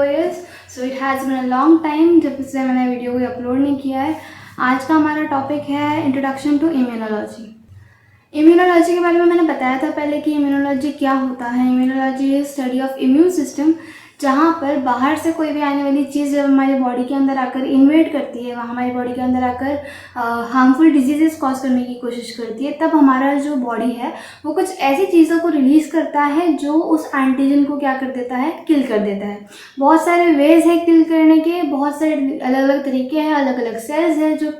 Video is so it has been a long time जब से मैंने वीडियो को अपलोड नहीं किया है। आज का हमारा टॉपिक है इंट्रोडक्शन टू इम्यूनोलॉजी। इम्यूनोलॉजी के बारे में मैंने बताया था पहले कि इम्यूनोलॉजी क्या होता है। Immunology is study of immune system, जहाँ पर बाहर से कोई भी आने वाली चीज़ जब हमारी बॉडी के अंदर आकर इन्वेड करती है, वहाँ हमारी बॉडी के अंदर आकर हार्मफुल डिजीजेस कॉज करने की कोशिश करती है, तब हमारा जो बॉडी है वो कुछ ऐसी चीज़ों को रिलीज़ करता है जो उस एंटीजन को क्या कर देता है, किल कर देता है। बहुत सारे वेज हैं किल करने के, बहुत सारे अलग अलग तरीके हैं, अलग अलग सेल्स हैं जो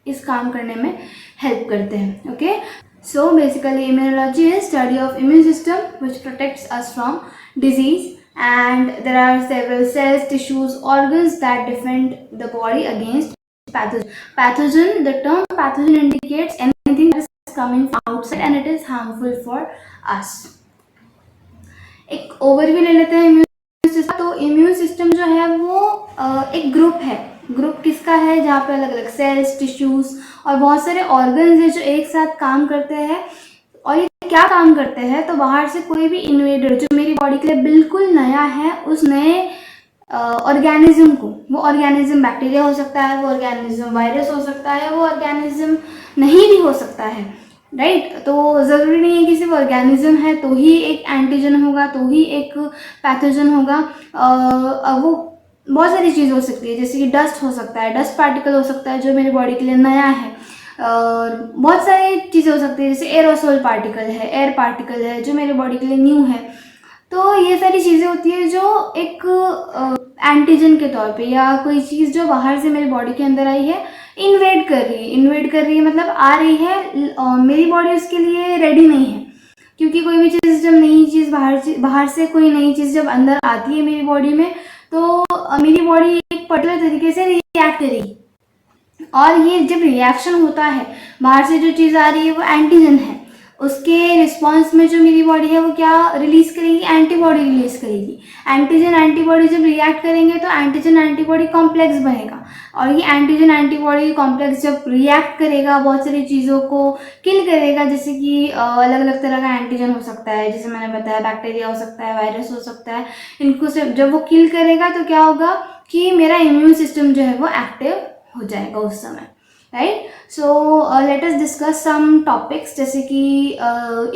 इस काम करने में हेल्प करते हैं। Okay, so basically immunology is study of immune system which protects us from disease, and there are several cells, tissues, organs that defend the body against pathogen. The term pathogen indicates anything that is coming from outside and it is harmful for us. एक overview ले लेते हैं immune system. तो immune system जो है वो एक group है। ग्रुप किसका है? जहाँ पे अलग अलग सेल्स, टिश्यूज और बहुत सारे ऑर्गन्स हैं जो एक साथ काम करते हैं। और ये क्या काम करते हैं? तो बाहर से कोई भी इन्वेडर जो मेरी बॉडी के लिए बिल्कुल नया है, उस नए ऑर्गेनिज्म को, वो ऑर्गेनिज्म बैक्टीरिया हो सकता है, वो ऑर्गेनिज्म वायरस हो सकता है, वो ऑर्गेनिज्म नहीं भी हो सकता है, राइट। तो ज़रूरी नहीं है कि सिर्फ ऑर्गेनिज्म है तो ही एक एंटीजन होगा, तो ही एक पैथोजन होगा। वो बहुत सारी चीज़ हो सकती है, जैसे कि डस्ट हो सकता है, डस्ट पार्टिकल हो सकता है जो मेरी बॉडी के लिए नया है। और बहुत सारी चीज़ें हो सकती है, जैसे एरोसोल पार्टिकल है, एयर पार्टिकल है जो मेरी बॉडी के लिए न्यू है। तो ये सारी चीज़ें होती है जो एक एंटीजन के तौर पे, या कोई चीज़ जो बाहर से मेरी बॉडी के अंदर आई है, इन्वेड कर रही है। इन्वेड कर रही है मतलब आ रही है, मेरी बॉडी उसके लिए रेडी नहीं है, क्योंकि कोई भी चीज़ जब नई चीज़ बाहर से कोई नई चीज़ जब अंदर आती है मेरी बॉडी में, तो मेरी बॉडी एक पर्टिकुलर तरीके से रिएक्ट करेगी। और ये जब रिएक्शन होता है, बाहर से जो चीज़ आ रही है वो एंटीजन है, उसके रिस्पॉन्स में जो मेरी बॉडी है वो क्या रिलीज़ करेगी? एंटीबॉडी रिलीज़ करेगी। एंटीजन एंटीबॉडी जब रिएक्ट करेंगे तो एंटीजन एंटीबॉडी कॉम्प्लेक्स बनेगा, और ये एंटीजन एंटीबॉडी कॉम्प्लेक्स जब रिएक्ट करेगा, बहुत सारी चीज़ों को किल करेगा, जैसे कि अलग अलग तरह का एंटीजन हो सकता है, जैसे मैंने बताया बैक्टीरिया हो सकता है, वायरस हो सकता है। इनको जब वो किल करेगा तो क्या होगा कि मेरा इम्यून सिस्टम जो है वो एक्टिव हो जाएगा उस समय, right. So let us discuss some topics, जैसे कि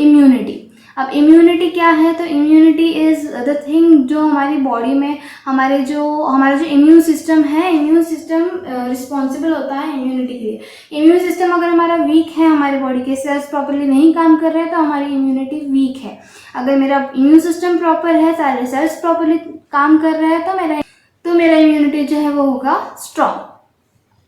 इम्यूनिटी। अब इम्यूनिटी क्या है? तो इम्यूनिटी इज़ द थिंग जो हमारी बॉडी में हमारा जो इम्यून सिस्टम है, इम्यून सिस्टम रिस्पॉन्सिबल होता है इम्यूनिटी के लिए। इम्यून सिस्टम अगर हमारा वीक है, हमारी बॉडी के सेल्स प्रॉपरली नहीं काम कर रहे हैं, तो हमारी इम्यूनिटी वीक है। अगर मेरा इम्यून सिस्टम प्रॉपर है, सारे सेल्स प्रॉपरली काम कर रहे हैं, तो मेरा इम्यूनिटी जो है वो होगा स्ट्रॉन्ग,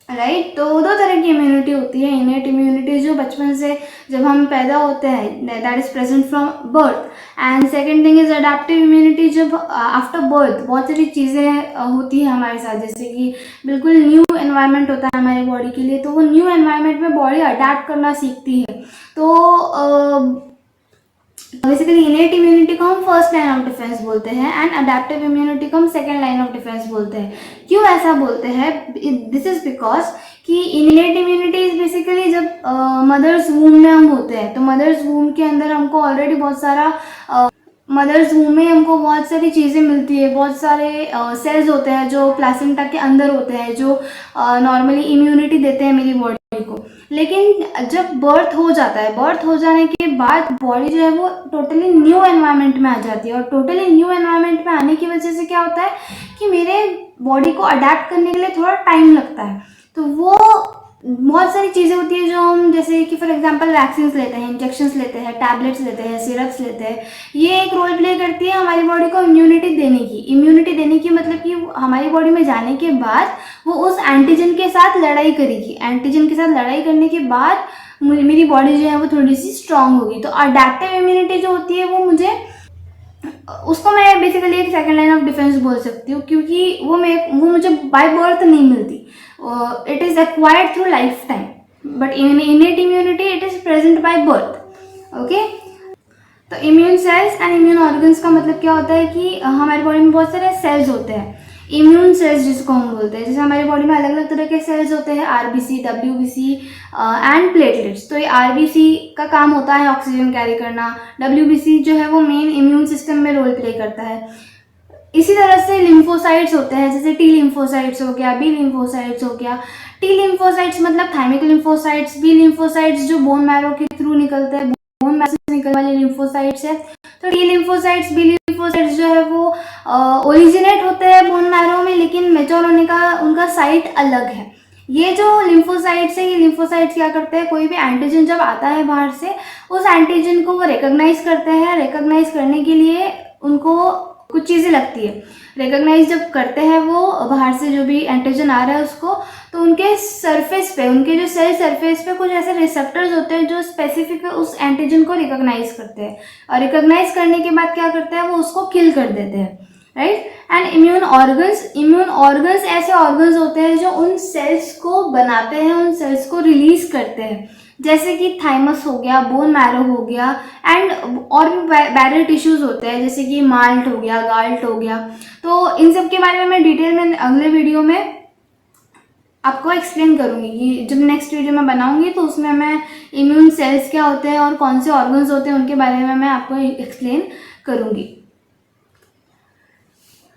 राइट। तो दो तरह की इम्यूनिटी होती है। इनेट इम्यूनिटी जो बचपन से जब हम पैदा होते हैं, that is present from birth, and second thing is adaptive immunity, जब आफ्टर बर्थ बहुत सारी चीज़ें होती है हमारे साथ, जैसे कि बिल्कुल न्यू एनवायरनमेंट होता है हमारी बॉडी के लिए, तो वो न्यू एनवायरनमेंट में बॉडी अडेप्ट करना सीखती है। तो बेसिकली इनेट इम्यूनिटी को हम फर्स्ट लाइन ऑफ डिफेंस बोलते हैं, एंड अडेप्टिव इम्यूनिटी को हम सेकेंड लाइन ऑफ डिफेंस बोलते हैं। क्यों ऐसा बोलते हैं? दिस इज बिकॉज कि इनेट इम्यूनिटी इज बेसिकली जब मदर्स वूम में हम होते हैं, तो मदर्स वूम के अंदर हमको ऑलरेडी बहुत सारा मदर्स वूम में हमको बहुत सारी चीज़ें मिलती है, बहुत सारे सेल्स होते हैं जो प्लासेंटा के अंदर होते हैं, जो नॉर्मली इम्यूनिटी देते हैं मेरी बॉडी को। लेकिन जब बर्थ हो जाता है, बर्थ हो जाने के बाद बॉडी जो है वो टोटली न्यू एनवायरनमेंट में आ जाती है, और टोटली न्यू एनवायरनमेंट में आने की वजह से क्या होता है कि मेरे बॉडी को अडेप्ट करने के लिए थोड़ा टाइम लगता है। तो वो बहुत सारी चीज़ें होती है जो हम, जैसे कि फॉर एग्जांपल वैक्सीन्स लेते हैं, इंजेक्शंस लेते हैं, टैबलेट्स लेते हैं, सिरप्स लेते हैं, ये एक रोल प्ले करती है हमारी बॉडी को इम्यूनिटी देने की। इम्यूनिटी देने की मतलब कि हमारी बॉडी में जाने के बाद वो उस एंटीजन के साथ लड़ाई करेगी। एंटीजन के साथ लड़ाई करने के बाद मेरी बॉडी जो है वो थोड़ी सी स्ट्रांग होगी। तो अडेप्टिव इम्यूनिटी जो होती है उसको मैं बेसिकली एक सेकेंड लाइन ऑफ डिफेंस बोल सकती हूँ, क्योंकि वो मुझे बाय बर्थ नहीं मिलती। It is acquired through lifetime, but innate immunity it is present by birth. Okay, तो immune cells and immune organs का मतलब क्या होता है कि हमारी बॉडी में बहुत सारे सेल्स होते हैं, इम्यून सेल्स जिसको हम बोलते हैं। जैसे हमारी बॉडी में अलग अलग तरह के सेल्स होते हैं, आरबीसी, डब्ल्यूबीसी एंड प्लेटलेट्स। तो ये आरबीसी का काम होता है ऑक्सीजन कैरी करना, डब्ल्यूबीसी जो है वो मेन इम्यून सिस्टम में रोल प्ले करता है, इसी तरह से लिम्फोसाइट्स होते हैं, जैसे टी लिम्फोसाइट्स हो गया, बी लिम्फोसाइट्स हो गया। टी लिम्फोसाइट्स मतलब थाइमिक लिम्फोसाइट्स, बी लिम्फोसाइट्स जो बोन मैरो के थ्रू निकलते हैं, बोन मैरो से निकलने वाले लिम्फोसाइट्स है। तो टी लिम्फोसाइट्स, बी लिम्फोसाइट्स जो है वो ओरिजिनेट होते हैं बोन मैरो में, लेकिन मेच्योर होने का उनका साइट अलग है। ये जो लिम्फोसाइट्स है, ये लिम्फोसाइट्स क्या करते हैं, कोई भी एंटीजन जब आता है बाहर से, उस एंटीजन को वो रिकॉग्नाइज करते हैं। रिकॉग्नाइज करने के लिए उनको कुछ चीज़ें लगती है। रिकॉग्नाइज जब करते हैं वो बाहर से जो भी एंटीजन आ रहा है उसको, तो उनके सरफेस पे, उनके जो सेल सरफेस पे कुछ ऐसे रिसेप्टर्स होते हैं जो स्पेसिफिक उस एंटीजन को रिकॉग्नाइज करते हैं, और रिकॉग्नाइज करने के बाद क्या करते हैं, वो उसको किल कर देते हैं, राइट। एंड इम्यून ऑर्गन्स ऐसे ऑर्गन्स होते हैं जो उन सेल्स को बनाते हैं, उन सेल्स को रिलीज करते हैं, जैसे कि थाइमस हो गया, बोन मैरो हो गया, एंड और भी बैरियर टिश्यूज होते हैं, जैसे कि माल्ट हो गया, गाल्ट हो गया। तो इन सब के बारे में मैं डिटेल में अगले वीडियो में आपको एक्सप्लेन करूंगी, कि जब नेक्स्ट वीडियो में बनाऊंगी तो उसमें मैं इम्यून सेल्स क्या होते हैं और कौन से ऑर्गन्स होते हैं उनके बारे में मैं आपको एक्सप्लेन करूंगी।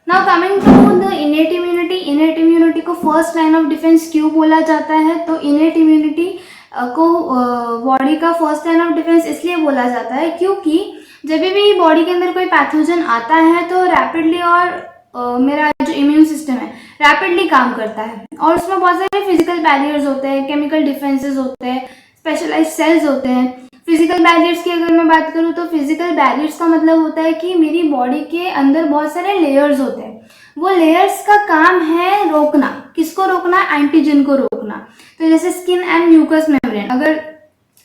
Now coming to the innate immunity. Innate immunity को फर्स्ट लाइन ऑफ डिफेंस क्यों बोला जाता है? तो इनेट इम्यूनिटी को बॉडी का फर्स्ट लाइन ऑफ डिफेंस इसलिए बोला जाता है क्योंकि जब भी बॉडी के अंदर कोई पैथोजन आता है तो रैपिडली और मेरा जो इम्यून सिस्टम है रैपिडली काम करता है, और उसमें बहुत सारे फिजिकल बैरियर्स होते हैं, केमिकल डिफेंसेस होते हैं, स्पेशलाइज सेल्स होते हैं। फिजिकल बैरियर्स की अगर मैं बात करूँ तो फिजिकल बैरियर्स का मतलब होता है कि मेरी बॉडी के अंदर बहुत सारे लेयर्स होते हैं, वो लेयर्स का काम है रोकना। किसको रोकना? एंटीजन को रोकना। तो जैसे स्किन एंड म्यूकस मेम्ब्रेन, अगर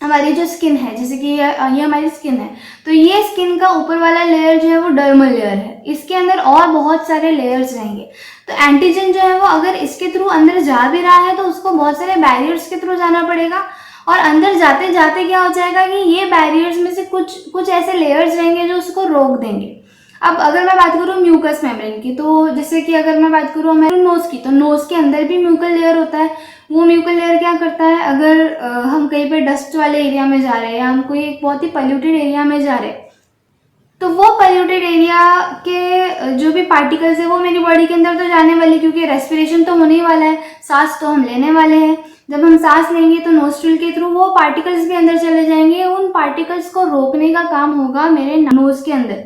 हमारी जो स्किन है, जैसे कि ये हमारी स्किन है, तो ये स्किन का ऊपर वाला लेयर जो है वो डर्मल लेयर है, इसके अंदर और बहुत सारे लेयर्स रहेंगे। तो एंटीजन जो है वो अगर इसके थ्रू अंदर जा भी रहा है तो उसको बहुत सारे बैरियर्स के थ्रू जाना पड़ेगा, और अंदर जाते जाते क्या हो जाएगा कि ये बैरियर्स में से कुछ ऐसे लेयर्स रहेंगे जो उसको रोक देंगे। अब अगर मैं बात करूँ म्यूकस मेम्ब्रेन की, तो जैसे कि अगर मैं बात करूँ हमारे नोज की, तो नोज के अंदर भी म्यूकल लेयर होता है। वो म्यूकल लेयर क्या करता है, अगर हम कहीं पे डस्ट वाले एरिया में जा रहे हैं या हम कोई एक बहुत ही पॉल्यूटेड एरिया में जा रहे हैं, तो वो पॉल्यूटेड एरिया के जो भी पार्टिकल्स है वो मेरी बॉडी के अंदर तो जाने वाले, क्योंकि रेस्पिरेशन तो होने ही वाला है, सांस तो हम लेने वाले हैं। जब हम सांस लेंगे तो नोस्ट्रिल के थ्रू वो पार्टिकल्स भी अंदर चले जाएंगे। उन पार्टिकल्स को रोकने का काम होगा मेरे नोज के अंदर,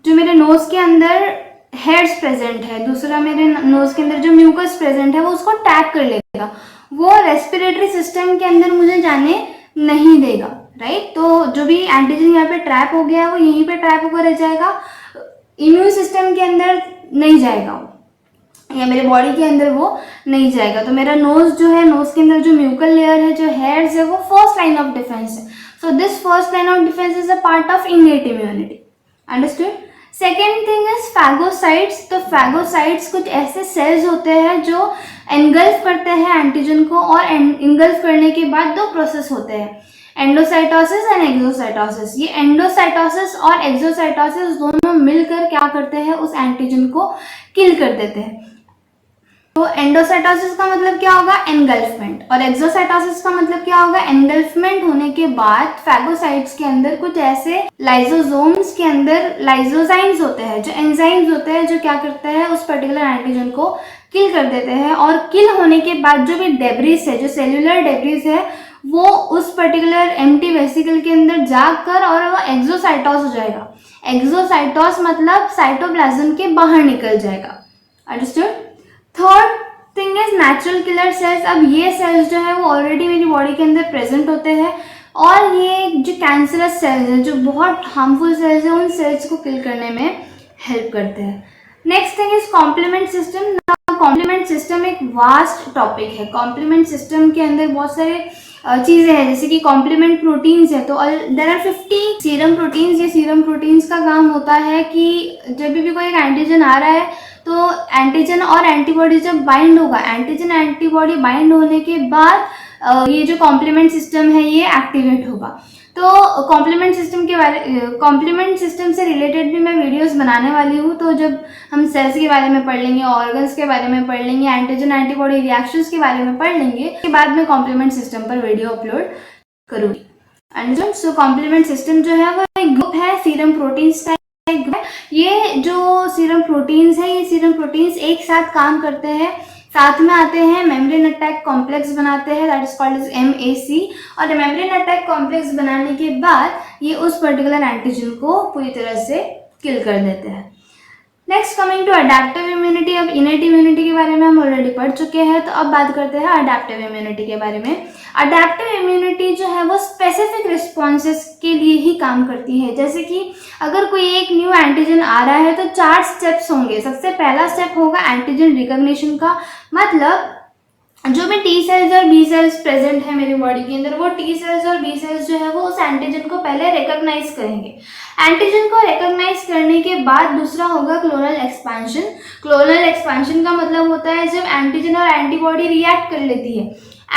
जो मेरे नोज के अंदर हेयर्स प्रेजेंट है, दूसरा मेरे नोज के अंदर जो म्यूकस प्रेजेंट है वो उसको टैग कर लेगा, वो रेस्पिरेटरी सिस्टम के अंदर मुझे जाने नहीं देगा, राइट। तो जो भी एंटीजन यहाँ पे ट्रैप हो गया वो यहीं पे ट्रैप होकर रह जाएगा, इम्यून सिस्टम के अंदर नहीं जाएगा या मेरे बॉडी के अंदर वो नहीं जाएगा। तो मेरा नोज जो है, नोज के अंदर जो म्यूकल लेयर है, जो हेयर्स है, वो फर्स्ट लाइन ऑफ डिफेंस है। So this first line of defence is a part of innate immunity. Understood? Second thing is phagocytes. तो फैगोसाइट्स कुछ ऐसे सेल्स होते हैं जो एनगल्फ करते हैं एंटीजन को, और एनगल्फ करने के बाद दो प्रोसेस होते हैं, एंडोसाइटोसिस एंड एक्सोसाइटोसिस। ये एंडोसाइटोसिस और एक्सोसाइटोसिस दोनों मिलकर क्या करते हैं, उस एंटीजन को किल कर देते हैं। तो एंडोसाइटोसिस का मतलब क्या होगा? एनगल्फमेंट, और एक्सोसाइटोसिस का मतलब क्या होगा? एनगल्फमेंट होने के बाद फैगोसाइट्स के अंदर कुछ ऐसे लाइसोसोम्स के अंदर लाइसोजाइम्स होते हैं, जो एंजाइम्स होते हैं, जो क्या करते हैं, उस पर्टिकुलर एंटीजन को किल कर देते हैं। और किल होने के बाद जो भी डेब्रिस है, जो सेल्यूलर डेब्रिस है, वो उस पर्टिकुलर एम्प्टी वेसिकल के अंदर जाकर और वो एक्सोसाइटोस हो जाएगा। एक्सोसाइटोस मतलब साइटोप्लाज्म के बाहर निकल जाएगा। Understood? Third thing is natural killer cells. अब ये सेल्स जो है वो ऑलरेडी मेरी बॉडी के अंदर प्रेजेंट होते हैं, और ये जो कैंसरस सेल्स हैं, जो बहुत हार्मफुल सेल्स हैं, उन सेल्स को किल करने में हेल्प करते हैं। Next thing is complement system. Complement system एक वास्ट टॉपिक है। कॉम्प्लीमेंट सिस्टम के अंदर बहुत सारे चीज़ें हैं, जैसे कि कॉम्प्लीमेंट प्रोटीन्स है। तो देयर आर 50 सीरम प्रोटीन्स। ये सीरम प्रोटीन्स का काम होता है कि जब भी कोई एक एंटीजन आ रहा है तो एंटीजन और एंटीबॉडी जब बाइंड होगा, एंटीजन एंटीबॉडी बाइंड होने के बाद ये जो कॉम्प्लीमेंट सिस्टम है ये एक्टिवेट होगा। तो कॉम्प्लीमेंट सिस्टम से रिलेटेड भी मैं वीडियोस बनाने वाली हूँ। तो जब हम सेल्स के बारे में पढ़ लेंगे, ऑर्गन्स के बारे में पढ़ लेंगे, एंटीजन एंटीबॉडी रिएक्शंस के बारे में पढ़ लेंगे, उसके बाद मैं कॉम्प्लीमेंट सिस्टम पर वीडियो अपलोड करूँगी। एंड सो कॉम्प्लीमेंट सिस्टम जो है वो एक ग्रुप है सीरम प्रोटीन्स का। ये जो सीरम प्रोटीन्स है, ये सीरम प्रोटीन्स एक साथ काम करते हैं, साथ में आते हैं, मेम्ब्रेन अटैक कॉम्प्लेक्स बनाते हैं, that is called as MAC। और मेम्ब्रेन अटैक कॉम्प्लेक्स बनाने के बाद ये उस पर्टिकुलर एंटीजन को पूरी तरह से किल कर देते हैं। Next coming to adaptive immunity. अब इनेट इम्यूनिटी के बारे में हम ऑलरेडी पढ़ चुके हैं, तो अब बात करते हैं अडेप्टिव इम्यूनिटी के बारे में। अडेप्टिव इम्यूनिटी जो है वो स्पेसिफिक रिस्पॉन्सेस के लिए ही काम करती है। जैसे कि अगर कोई एक न्यू एंटीजन आ रहा है तो 4 स्टेप्स होंगे। सबसे पहला स्टेप होगा एंटीजन रिकॉग्निशन का, मतलब जो भी टी सेल्स और बी सेल्स प्रेजेंट है मेरी बॉडी के अंदर, वो टी सेल्स और बी सेल्स जो है वो उस एंटीजन को पहले रिकॉग्नाइज करेंगे। एंटीजन को रिकॉग्नाइज करने के बाद दूसरा होगा क्लोनल एक्सपेंशन। क्लोनल एक्सपेंशन का मतलब होता है जब एंटीजन और एंटीबॉडी रिएक्ट कर लेती है।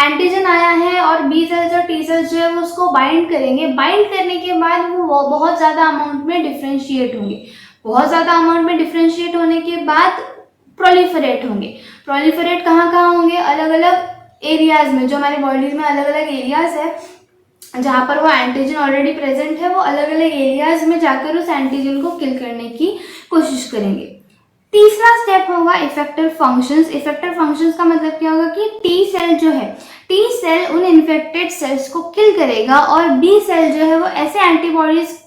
एंटीजन आया है और बी सेल्स और टी सेल्स जो है वो उसको बाइंड करेंगे। बाइंड करने के बाद वो बहुत ज़्यादा अमाउंट में डिफ्रेंशिएट होंगे। बहुत ज़्यादा अमाउंट में डिफ्रेंशिएट होने के बाद प्रोलिफरेट होंगे। प्रोलिफरेट कहाँ कहाँ होंगे? अलग अलग एरियाज में, जो हमारे बॉडीज में अलग अलग एरियाज है जहाँ पर वो एंटीजन ऑलरेडी प्रेजेंट है, वो अलग अलग एरियाज में जाकर उस एंटीजन को किल करने की कोशिश करेंगे। तीसरा स्टेप होगा इफेक्टर फंक्शंस। इफेक्टर फंक्शंस का मतलब क्या होगा कि टी सेल जो है, टी सेल उन इन्फेक्टेड सेल्स को किल करेगा और बी सेल जो है वो ऐसे एंटीबॉडीज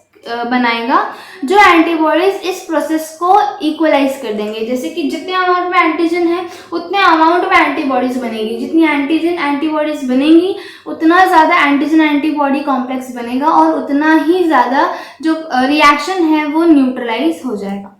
बनाएगा जो एंटीबॉडीज इस प्रोसेस को इक्वलाइज कर देंगे। जैसे कि जितने अमाउंट में एंटीजन है उतने अमाउंट में एंटीबॉडीज बनेगी। जितनी एंटीजन एंटीबॉडीज बनेंगी उतना ज़्यादा एंटीजन एंटीबॉडी कॉम्प्लेक्स बनेगा और उतना ही ज़्यादा जो रिएक्शन है वो न्यूट्रलाइज हो जाएगा।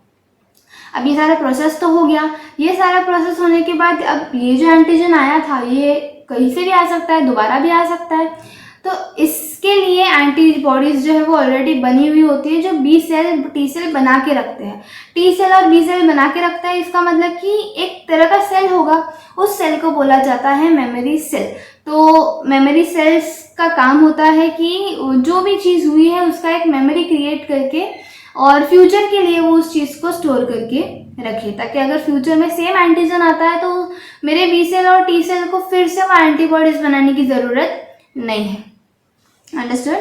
अब ये सारा प्रोसेस तो हो गया। ये सारा प्रोसेस होने के बाद अब ये जो एंटीजन आया था ये कहीं से भी आ सकता है, दोबारा भी आ सकता है। तो इसके लिए एंटीबॉडीज जो है वो ऑलरेडी बनी हुई होती है जो बी सेल टी सेल बना के रखते हैं। टी सेल और बी सेल बना के रखता है, इसका मतलब कि एक तरह का सेल होगा, उस सेल को बोला जाता है मेमोरी सेल। तो मेमोरी सेल्स का काम होता है कि जो भी चीज़ हुई है उसका एक मेमोरी क्रिएट करके और फ्यूचर के लिए वो उस चीज़ को स्टोर करके रखे, ताकि अगर फ्यूचर में सेम एंटीजन आता है तो मेरे बी सेल और टी सेल को फिर से वो एंटीबॉडीज बनाने की ज़रूरत नहीं है। अंडरस्टूड?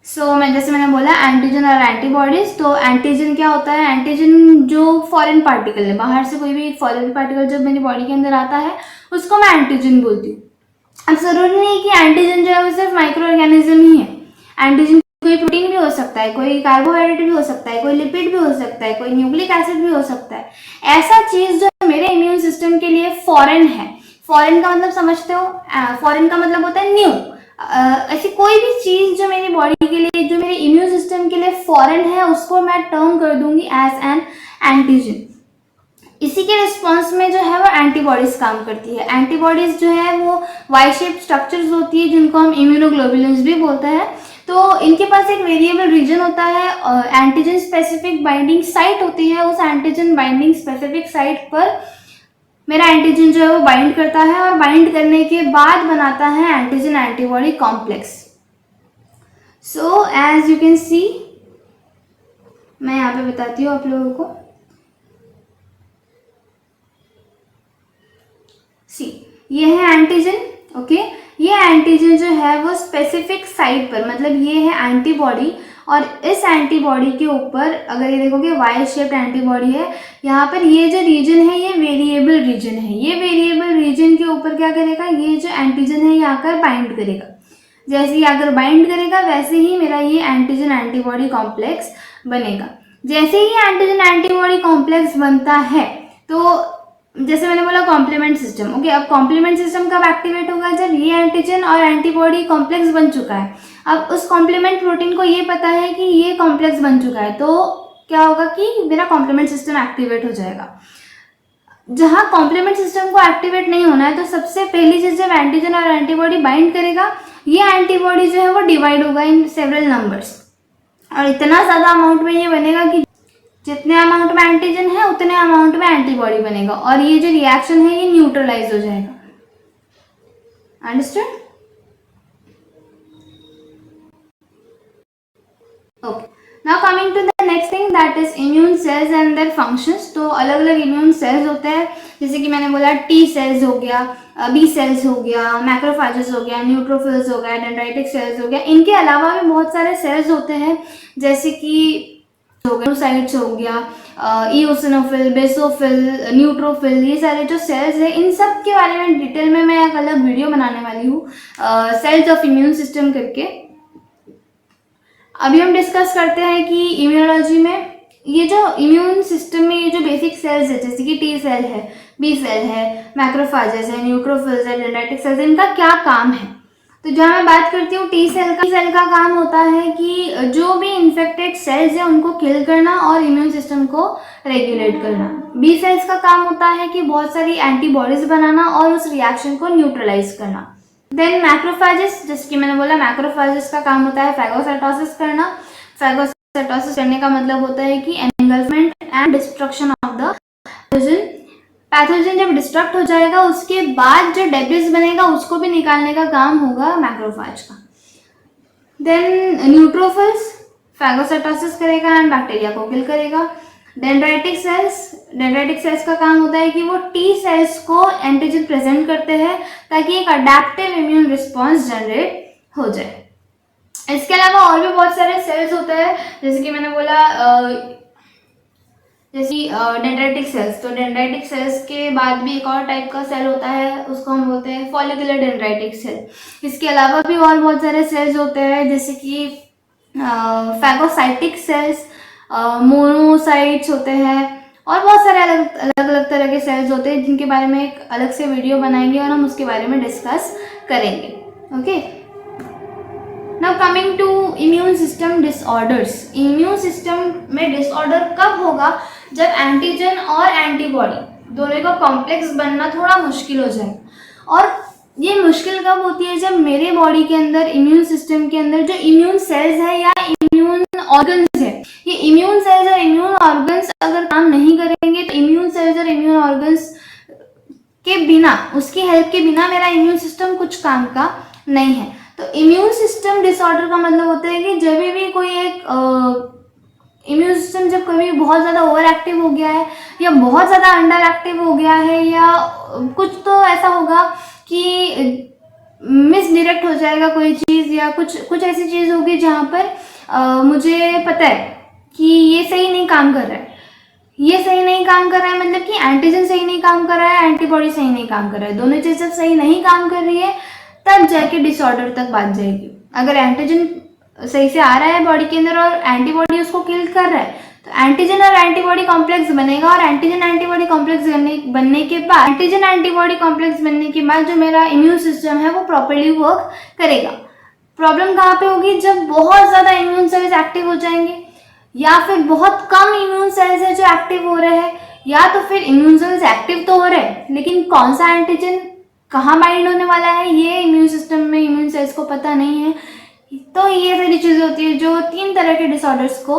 सो जैसे मैंने बोला एंटीजन और एंटीबॉडीज। तो एंटीजन क्या होता है? एंटीजन जो फॉरेन पार्टिकल है, बाहर से कोई भी फॉरेन पार्टिकल जब मेरी बॉडी के अंदर आता है उसको मैं एंटीजन बोलती हूँ। अब जरूरी नहीं कि एंटीजन जो है वो सिर्फ माइक्रो ऑर्गेनिज्म ही है। एंटीजन कोई प्रोटीन भी हो सकता है, कोई कार्बोहाइड्रेट भी हो सकता है, कोई लिपिड भी हो सकता है, कोई न्यूक्लिक एसिड भी हो सकता है। ऐसा चीज़ जो मेरे इम्यून सिस्टम के लिए फॉरेन है। फॉरेन का मतलब समझते हो? फॉरेन का मतलब होता है न्यू। ऐसी कोई भी चीज़ जो मेरी बॉडी के लिए, जो मेरे इम्यून सिस्टम के लिए फॉरेन है, उसको मैं टर्म कर दूंगी एज एन एंटीजन। इसी के रिस्पॉन्स में जो है वो एंटीबॉडीज काम करती है। एंटीबॉडीज जो है वो वाई शेप स्ट्रक्चर्स होती है जिनको हम इम्यूनोग्लोबुलिन्स भी बोलते हैं। तो इनके पास एक वेरिएबल रीजन होता है, एंटीजन स्पेसिफिक बाइंडिंग साइट होती है। उस एंटीजन बाइंडिंग स्पेसिफिक साइट पर मेरा एंटीजन जो है वो बाइंड करता है और बाइंड करने के बाद बनाता है antigen antibody complex. So as you can see, मैं यहाँ पे बताती हूँ आप लोगों को। सी, ये है एंटीजन, ओके। ये एंटीजन जो है वो स्पेसिफिक साइट पर, मतलब ये है एंटीबॉडी और इस एंटीबॉडी के ऊपर अगर ये देखोगे वाई शेप्ड एंटीबॉडी है, यहाँ पर ये जो रीजन है ये वेरिएबल रीजन है। ये वेरिएबल रीजन के ऊपर क्या करेगा? ये जो एंटीजन है ये आकर बाइंड करेगा। जैसे ही आकर बाइंड करेगा वैसे ही मेरा ये एंटीजन एंटीबॉडी कॉम्प्लेक्स बनेगा। जैसे ही एंटीजन एंटीबॉडी कॉम्प्लेक्स बनता है तो जैसे मैंने बोला कॉम्प्लीमेंट सिस्टम, ओके। अब कॉम्प्लीमेंट सिस्टम कब एक्टिवेट होगा? जब ये एंटीजन और एंटीबॉडी कॉम्प्लेक्स बन चुका है। अब उस कॉम्प्लीमेंट प्रोटीन को ये पता है कि ये कॉम्प्लेक्स बन चुका है, तो क्या होगा कि मेरा कॉम्प्लीमेंट सिस्टम एक्टिवेट हो जाएगा। जहाँ कॉम्प्लीमेंट सिस्टम को एक्टिवेट नहीं होना है तो सबसे पहली चीज, जब एंटीजन और एंटीबॉडी बाइंड करेगा, ये एंटीबॉडी जो है वो डिवाइड होगा इन सेवरल नंबर्स और इतना ज़्यादा अमाउंट में ये बनेगा कि जितने अमाउंट में एंटीजन है उतने अमाउंट में एंटीबॉडी बनेगा और ये जो रिएक्शन है ये न्यूट्रलाइज हो जाएगा। Understood? Okay, now coming to the next thing that is immune cells and their functions. तो अलग अलग इम्यून सेल्स होते हैं, जैसे कि मैंने बोला टी सेल्स हो गया, बी सेल्स हो गया, मैक्रोफेजेस हो गया, न्यूट्रोफिल्स हो गया, डेंड्राइटिक सेल्स हो गया। इनके अलावा भी बहुत सारे सेल्स होते हैं, जैसे कि हो गया, साइट्स हो गया, इओसिनोफिल, बेसोफिल, न्यूट्रोफिल, ये सारे जो सेल्स है इन सब के बारे में डिटेल में मैं एक अलग वीडियो बनाने वाली हूँ, सेल्स ऑफ इम्यून सिस्टम करके। अभी हम डिस्कस करते हैं कि इम्यूनोलॉजी में ये जो इम्यून सिस्टम में ये जो बेसिक सेल्स है जैसे कि टी सेल है, बी सेल है, मैक्रोफेजेस है, न्यूट्रोफिल्स है, डेंड्राइटिक सेल्स, इनका क्या काम है। तो जहाँ मैं बात करती हूँ टी सेल का काम होता है कि जो भी इन्फेक्टेड सेल्स है उनको किल करना और इम्यून सिस्टम को रेगुलेट करना। बी सेल्स का काम होता है कि बहुत सारी एंटीबॉडीज बनाना और उस रिएक्शन को न्यूट्रलाइज करना। देन मैक्रोफेजेस, जैसे कि मैंने बोला मैक्रोफेजेस का काम होता है फैगोसाइटोसिस करना। फैगोसाइटोसिस करने का मतलब होता है कि engulfment and destruction of the pathogen. Pathogen जब डिस्ट्रक्ट हो जाएगा उसके बाद जो डेब्रिस बनेगा उसको भी निकालने का काम होगा मैक्रोफेज का। देन न्यूट्रोफिल्स फैगोसाइटोसिस करेगा एंड बैक्टीरिया को किल करेगा। डेंड्राइटिक सेल्स का काम होता है कि वो टी सेल्स को एंटीजन प्रेजेंट करते हैं ताकि एक अडेप्टिव इम्यून रिस्पॉन्स जनरेट हो जाए। इसके अलावा और भी बहुत सारे सेल्स होते हैं, जैसे कि मैंने बोला जैसे डेंड्राइटिक सेल्स। तो डेंड्राइटिक सेल्स के बाद भी एक और टाइप का सेल होता है, उसको हम बोलते हैं फॉलिकुलर डेंड्राइटिक सेल। इसके अलावा भी और बहुत सारे सेल्स होते हैं जैसे कि फैगोसाइटिक सेल्स, मोनोसाइट्स होते हैं और बहुत सारे अलग अलग तरह के सेल्स होते हैं जिनके बारे में एक अलग से वीडियो बनाएंगे और हम उसके बारे में डिस्कस करेंगे। Okay, now coming to immune system disorders. Immune system में डिसऑर्डर कब होगा? जब एंटीजन और एंटीबॉडी दोनों का कॉम्प्लेक्स बनना थोड़ा मुश्किल हो जाए। और ये मुश्किल कब होती है? जब मेरे बॉडी के अंदर इम्यून सिस्टम के अंदर जो इम्यून सेल्स है या इम्यून ऑर्गन्स है, ये इम्यून सेल्स और इम्यून ऑर्गन्स अगर काम नहीं करेंगे तो इम्यून सेल्स और इम्यून ऑर्गन्स के बिना, उसकी हेल्प के बिना मेरा इम्यून सिस्टम कुछ काम का नहीं है। तो इम्यून सिस्टम डिसऑर्डर का मतलब होता है कि जब भी कोई एक इम्यून सिस्टम जब कभी बहुत ज़्यादा ओवर एक्टिव हो गया है या बहुत ज़्यादा अंडर एक्टिव हो गया है या कुछ तो ऐसा होगा कि मिसडायरेक्ट हो जाएगा कोई चीज़ या कुछ ऐसी चीज़ होगी जहाँ पर मुझे पता है कि ये सही नहीं काम कर रहा है। ये सही नहीं काम कर रहा है मतलब कि एंटीजन सही नहीं काम कर रहा है, एंटीबॉडी सही नहीं काम कर रहा है। दोनों चीज़ जब सही नहीं काम कर रही है तब जाके डिसऑर्डर तक बात जाएगी। अगर एंटीजन सही से आ रहा है बॉडी के अंदर और एंटीबॉडी उसको किल कर रहा है तो एंटीजन और एंटीबॉडी कॉम्प्लेक्स बनेगा और एंटीजन एंटीबॉडी कॉम्प्लेक्स बनने के बाद एंटीजन एंटीबॉडी कॉम्प्लेक्स बनने के बाद जो मेरा इम्यून सिस्टम है वो प्रॉपर्ली वर्क करेगा। प्रॉब्लम कहाँ पे होगी? जब बहुत ज़्यादा इम्यून सेल्स एक्टिव हो जाएंगे या फिर बहुत कम इम्यून सेल्स है जो एक्टिव हो रहे हैं, या तो फिर इम्यून सेल्स एक्टिव तो हो रहे हैं लेकिन कौन सा एंटीजन कहाँ बाइंड होने वाला है ये इम्यून सिस्टम में इम्यून सेल्स को पता नहीं है। तो ये सारी चीज़ें होती है जो 3 तरह के डिसऑर्डर्स को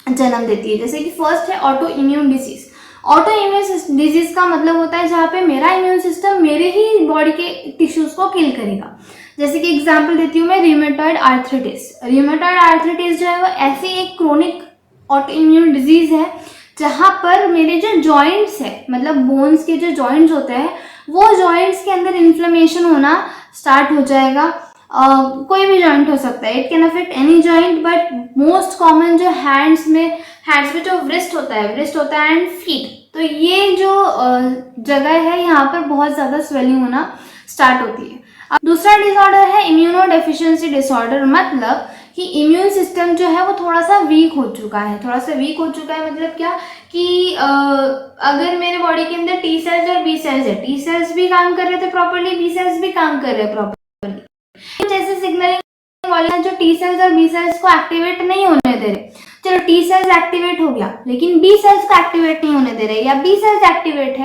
जन्म देती है। जैसे कि फर्स्ट है auto immune disease. Auto immune disease का मतलब होता है जहाँ पे मेरा इम्यून सिस्टम मेरे ही बॉडी के टिश्यूज को किल करेगा। जैसे कि एग्जांपल देती हूँ मैं, रिमेटॉइड आर्थराइटिस। रिमेटॉइड आर्थराइटिस जो है वो ऐसी एक क्रोनिक ऑटो इम्यून डिजीज है जहाँ पर मेरे जो जॉइंट्स है, मतलब बोन्स के जो जॉइंट्स होते हैं, वो जॉइंट्स के अंदर इन्फ्लेमेशन होना स्टार्ट हो जाएगा। कोई भी जॉइंट हो सकता है, it can affect any joint, but most common जो हैंड्स में जो wrist होता है एंड फीट, तो ये जो जगह है यहाँ पर बहुत ज़्यादा स्वेलिंग होना स्टार्ट होती है। अब दूसरा डिसऑर्डर है इम्यूनो डेफिशिएंसी डिसऑर्डर। मतलब कि इम्यून सिस्टम जो है वो थोड़ा सा वीक हो चुका है। मतलब क्या कि अगर मेरे बॉडी के अंदर टी सेल्स और बी सेल्स है, टी सेल्स भी काम कर रहे थे प्रॉपर्ली, बी सेल्स भी काम कर रहे हैं प्रॉपर्ली, जैसे सिग्नलिंग वाले जो टी सेल्स और बी सेल्स को एक्टिवेट नहीं होने दे रहे। चलो टी सेल्स एक्टिवेट हो गया लेकिन बी सेल्स को एक्टिवेट नहीं होने दे रहे, या बी सेल्स एक्टिवेटेड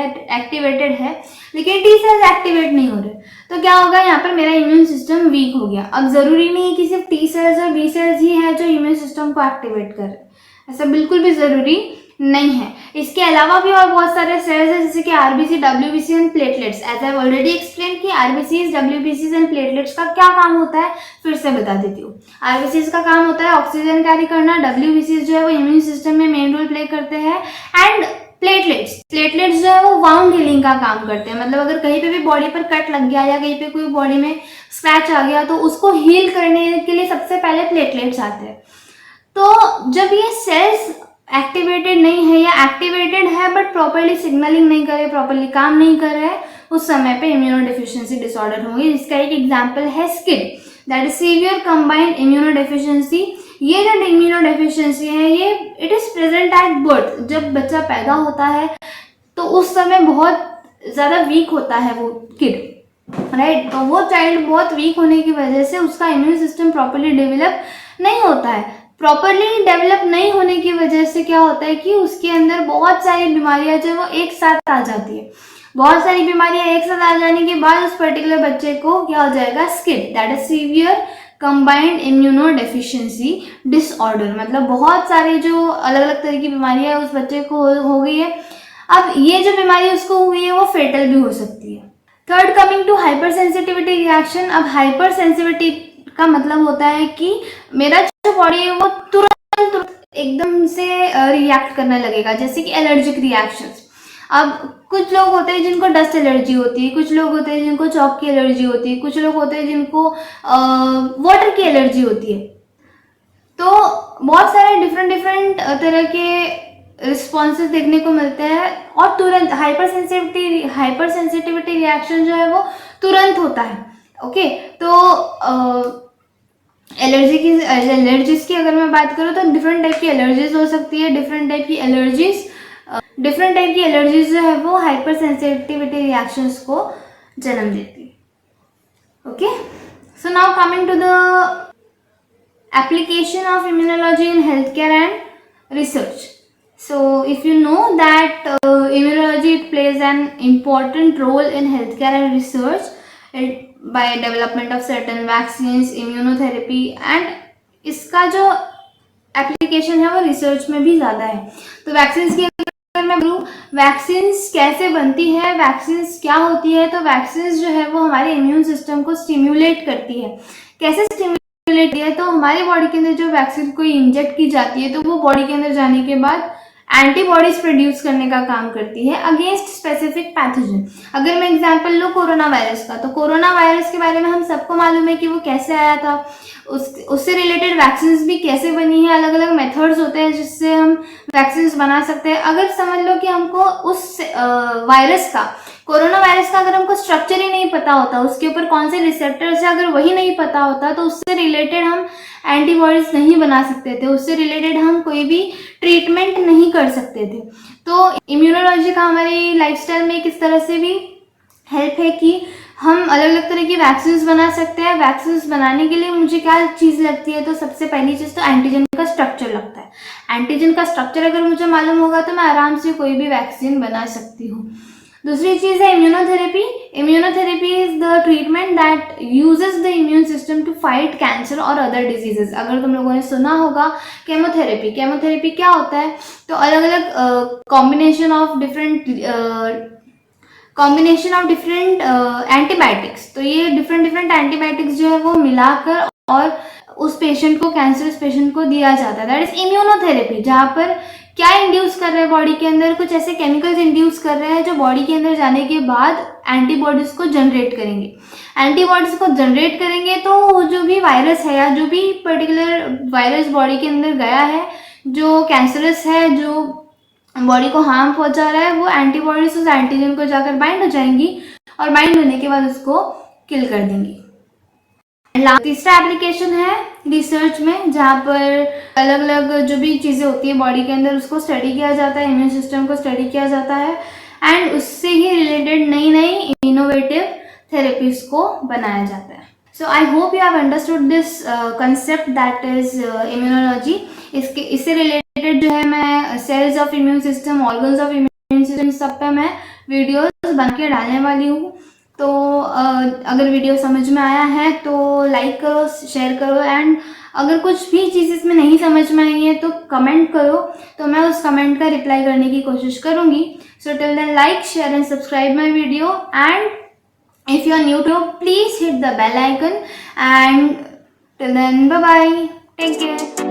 है लेकिन टी सेल्स एक्टिवेट नहीं हो रहे, तो क्या होगा? यहाँ पर मेरा इम्यून सिस्टम वीक हो गया। अब जरूरी नहीं है कि सिर्फ टी सेल्स और बी सेल्स ही है जो इम्यून सिस्टम को एक्टिवेट कर रहे, ऐसा बिल्कुल भी जरूरी नहीं है। इसके अलावा भी और बहुत सारे सेल्स हैं जैसे कि RBC, WBC and platelets. As I already explain कि आरबीसीज, डब्ल्यूबीसीज एंड प्लेटलेट्स का क्या काम होता है फिर से बता देती हूँ। आरबीसीज का काम होता है ऑक्सीजन कैरी करना, डब्ल्यूबीसीज जो है वो इम्यून सिस्टम में मेन रोल प्ले करते हैं, एंड प्लेटलेट्स जो है वो वाउंड हीलिंग का काम करते हैं। मतलब अगर कहीं पे भी बॉडी पर कट लग गया या कहीं पे कोई बॉडी में स्क्रैच आ गया तो उसको हील करने के लिए सबसे पहले प्लेटलेट्स आते हैं। तो जब ये सेल्स एक्टिवेटेड नहीं है या एक्टिवेटेड है बट प्रॉपरली सिग्नलिंग नहीं कर रहे, प्रॉपरली काम नहीं कर रहे हैं, उस समय पे इम्यूनोडेफिशिएंसी डिसऑर्डर होंगे, जिसका एक एग्जांपल है skid, that is severe combined immunodeficiency. ये जो इम्यूनोडेफिशिएंसी है ये it is present at birth, जब बच्चा पैदा होता है तो उस समय बहुत ज़्यादा वीक होता है वो किड, राइट। तो वो चाइल्ड बहुत वीक होने की वजह से उसका इम्यून सिस्टम प्रॉपरली डेवलप नहीं होता है। प्रॉपरली डेवलप नहीं होने की वजह से क्या होता है कि उसके अंदर बहुत सारी बीमारियां जो वो एक साथ आ जाती है। बहुत सारी बीमारियां एक साथ आ जाने के बाद उस पर्टिकुलर बच्चे को क्या हो जाएगा, skid, that is severe combined immunodeficiency disorder. मतलब बहुत सारे जो अलग अलग तरह की बीमारियां उस बच्चे को हो गई है। अब ये जो बीमारी उसको हुई है वो फेटल भी हो सकती है। Third, coming to hypersensitivity reaction. अब हाइपर सेंसिटिविटी का मतलब होता है कि मेरा जो बॉडी है वो तुरंत एकदम से रिएक्ट करने लगेगा, जैसे कि एलर्जिक रिएक्शंस। अब कुछ लोग होते हैं जिनको डस्ट एलर्जी होती है, कुछ लोग होते हैं जिनको चॉक की एलर्जी होती है, कुछ लोग होते हैं जिनको वाटर की एलर्जी होती है। तो बहुत सारे डिफरेंट तरह के रिस्पॉन्सेज देखने को मिलते हैं और तुरंत हाइपर सेंसिटिविटी रिएक्शन जो है वो तुरंत होता है। ओके, तो एलर्जीज की अगर मैं बात करूँ तो डिफरेंट टाइप की एलर्जीज हो सकती है। डिफरेंट टाइप की एलर्जीज जो है वो हाइपर सेंसिटिविटी रिएक्शंस को जन्म देती है। Okay, so now coming to the application of immunology in healthcare and research. So if you know that immunology plays an important role in healthcare and research by development of certain vaccines, immunotherapy, and इसका जो application है वो research में भी ज़्यादा है। तो vaccines की अगर मैं बोलूँ, वैक्सीन्स कैसे बनती है, वैक्सीन्स क्या होती है, तो वैक्सीन्स जो है वो हमारे इम्यून सिस्टम को स्टिम्युलेट करती है। कैसे स्टिम्युलेट है, तो हमारे बॉडी के अंदर जो वैक्सीन कोई इंजेक्ट की जाती है तो वो बॉडी के अंदर जाने के बाद एंटीबॉडीज प्रोड्यूस करने का काम करती है अगेंस्ट स्पेसिफिक पैथोजन। अगर मैं एग्जांपल लूँ कोरोना वायरस का, तो कोरोना वायरस के बारे में हम सबको मालूम है कि वो कैसे आया था, उससे रिलेटेड वैक्सीन्स भी कैसे बनी है। अलग अलग मेथड्स होते हैं जिससे हम वैक्सीन्स बना सकते हैं। अगर समझ लो कि हमको उस वायरस का, कोरोना वायरस का अगर हमको स्ट्रक्चर ही नहीं पता होता, उसके ऊपर कौन से रिसेप्टर्स है अगर वही नहीं पता होता, तो उससे रिलेटेड हम एंटीबॉडीज नहीं बना सकते थे, उससे रिलेटेड हम कोई भी ट्रीटमेंट नहीं कर सकते थे। तो इम्यूनोलॉजी का हमारी लाइफस्टाइल में किस तरह से भी हेल्प है कि हम अलग अलग तरह की वैक्सीन्स बना सकते हैं। वैक्सीन्स बनाने के लिए मुझे क्या चीज़ लगती है, तो सबसे पहली चीज़ तो एंटीजन का स्ट्रक्चर लगता है। एंटीजन का स्ट्रक्चर अगर मुझे मालूम होगा तो मैं आराम से कोई भी वैक्सीन बना सकती हूँ। दूसरी चीज़ है immunotherapy. Immunotherapy is the treatment that uses the immune system to fight cancer और अदर डिजीजेस। अगर तुम लोगों ने सुना होगा केमोथेरेपी, केमोथेरेपी क्या होता है, तो अलग अलग कॉम्बिनेशन ऑफ डिफरेंट एंटीबायोटिक्स, तो ये डिफरेंट एंटीबायोटिक्स जो है वो मिलाकर और उस पेशेंट को, कैंसरस पेशेंट को दिया जाता है, दैट इज इम्यूनोथेरेपी। जहाँ पर क्या इंड्यूस कर रहे हैं बॉडी के अंदर, कुछ ऐसे केमिकल्स इंड्यूस कर रहे हैं जो बॉडी के अंदर जाने के बाद एंटीबॉडीज को जनरेट करेंगे। एंटीबॉडीज को जनरेट करेंगे तो जो भी वायरस है या जो भी पर्टिकुलर वायरस बॉडी के अंदर गया है जो कैंसरस है, जो बॉडी को हार्म पहुंचा रहा है, वो एंटीबॉडीज उस एंटीजन को जाकर बाइंड हो जाएंगी और बाइंड होने के बाद उसको किल कर देंगी। तीसरा एप्लीकेशन है रिसर्च में, जहाँ पर अलग अलग जो भी चीज़ें होती है बॉडी के अंदर उसको स्टडी किया जाता है, इम्यून सिस्टम को स्टडी किया जाता है एंड उससे ही रिलेटेड नई नई इनोवेटिव थेरेपीज को बनाया जाता है। So I hope you have understood this concept that is immunology. इससे रिलेटेड जो है मैं cells of immune system, organs of immune system, सब पे मैं वीडियोज बना के डालने वाली हूँ। तो अगर वीडियो समझ में आया है तो लाइक करो, शेयर करो एंड अगर कुछ भी चीज़ इसमें नहीं समझ में आई है तो कमेंट करो, तो मैं उस कमेंट का रिप्लाई करने की कोशिश करूँगी। So till then like, share and subscribe my video and if you are new to, please hit the bell icon and till then bye bye, take care.